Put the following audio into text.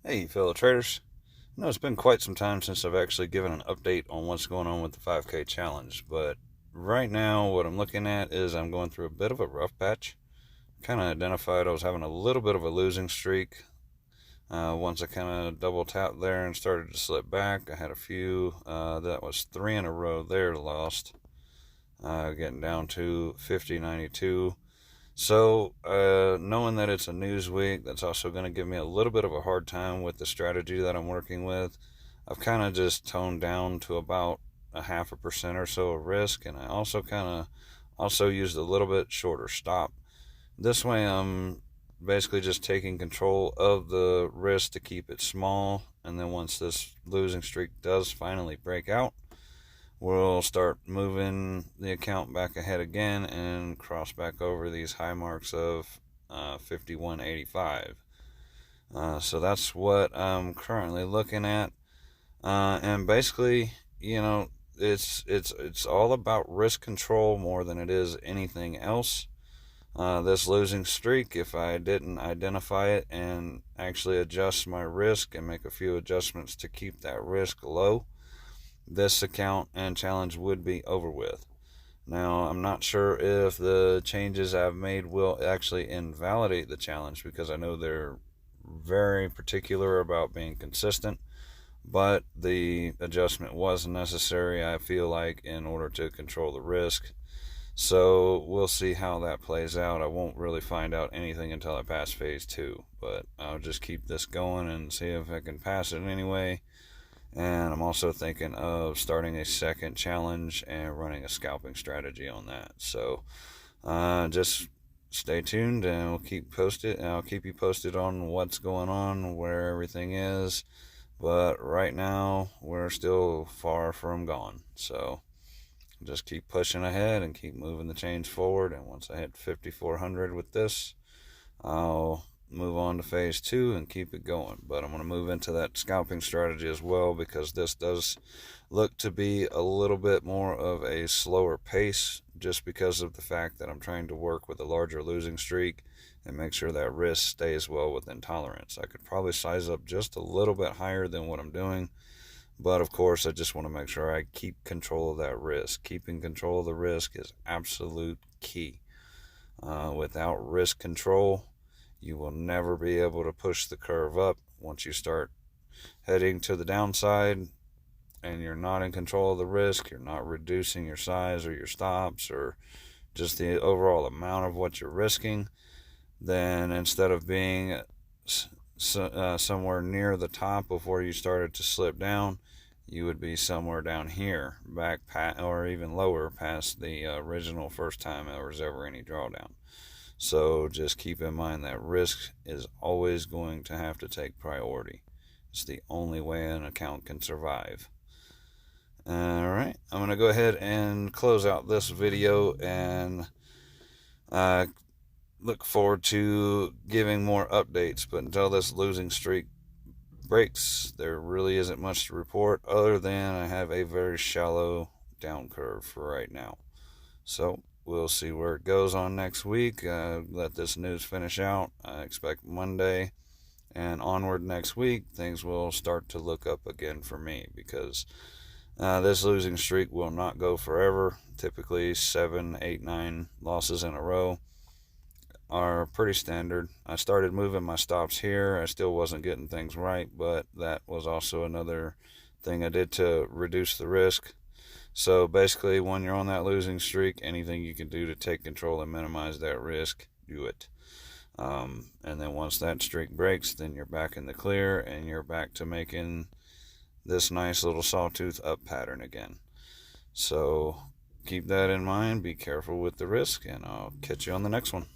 Hey, fellow traders. I know it's been quite some time since I've actually given an update on what's going on with the 5K challenge, but right now what I'm looking at is I'm going through a bit of a rough patch. Kind of identified I was having a little bit of a losing streak. Once I kind of double tapped there and started to slip back, I had a few, that was three in a row there lost, getting down to 50.92. So, knowing that it's a news week, that's also going to give me a little bit of a hard time with the strategy that I'm working with. I've kind of just toned down to about a 0.5% or so of risk, and I also used a little bit shorter stop. This way, I'm basically just taking control of the risk to keep it small, and then once this losing streak does finally break out, we'll start moving the account back ahead again and cross back over these high marks of 51.85. So that's what I'm currently looking at, and basically, it's all about risk control more than it is anything else. This losing streak, if I didn't identify it and actually adjust my risk and make a few adjustments to keep that risk low, this account and challenge would be over with. Now, I'm not sure if the changes I've made will actually invalidate the challenge, because I know they're very particular about being consistent, but the adjustment was necessary, I feel like, in order to control the risk. So we'll see how that plays out. I won't really find out anything until I pass phase 2, but I'll just keep this going and see if I can pass it anyway. And I'm also thinking of starting a second challenge and running a scalping strategy on that. So just stay tuned and we'll keep posted. And I'll keep you posted on what's going on, where everything is. But right now, we're still far from gone. So just keep pushing ahead and keep moving the chains forward. And once I hit 5,400 with this, I'll move on to phase 2 and keep it going. But I'm going to move into that scalping strategy as well, because this does look to be a little bit more of a slower pace, just because of the fact that I'm trying to work with a larger losing streak and make sure that risk stays well within tolerance. I could probably size up just a little bit higher than what I'm doing, but of course I just want to make sure I keep control of that risk. Keeping control of the risk is absolute key. Without risk control, you will never be able to push the curve up. Once you start heading to the downside and you're not in control of the risk, you're not reducing your size or your stops or just the overall amount of what you're risking, then instead of being somewhere near the top of where you started to slip down, you would be somewhere down here, back or even lower past the original first time there was ever any drawdown. So just keep in mind that risk is always going to have to take priority. It's the only way an account can survive. Alright, I'm going to go ahead and close out this video, and look forward to giving more updates. But until this losing streak breaks, there really isn't much to report other than I have a very shallow down curve for right now. So we'll see where it goes on next week. Let this news finish out. I expect Monday and onward next week, things will start to look up again for me, because this losing streak will not go forever. Typically 7, 8, 9 losses in a row are pretty standard. I started moving my stops here. I still wasn't getting things right, but that was also another thing I did to reduce the risk. So basically, when you're on that losing streak, anything you can do to take control and minimize that risk, do it. And then once that streak breaks, then you're back in the clear and you're back to making this nice little sawtooth up pattern again. So keep that in mind. Be careful with the risk, and I'll catch you on the next one.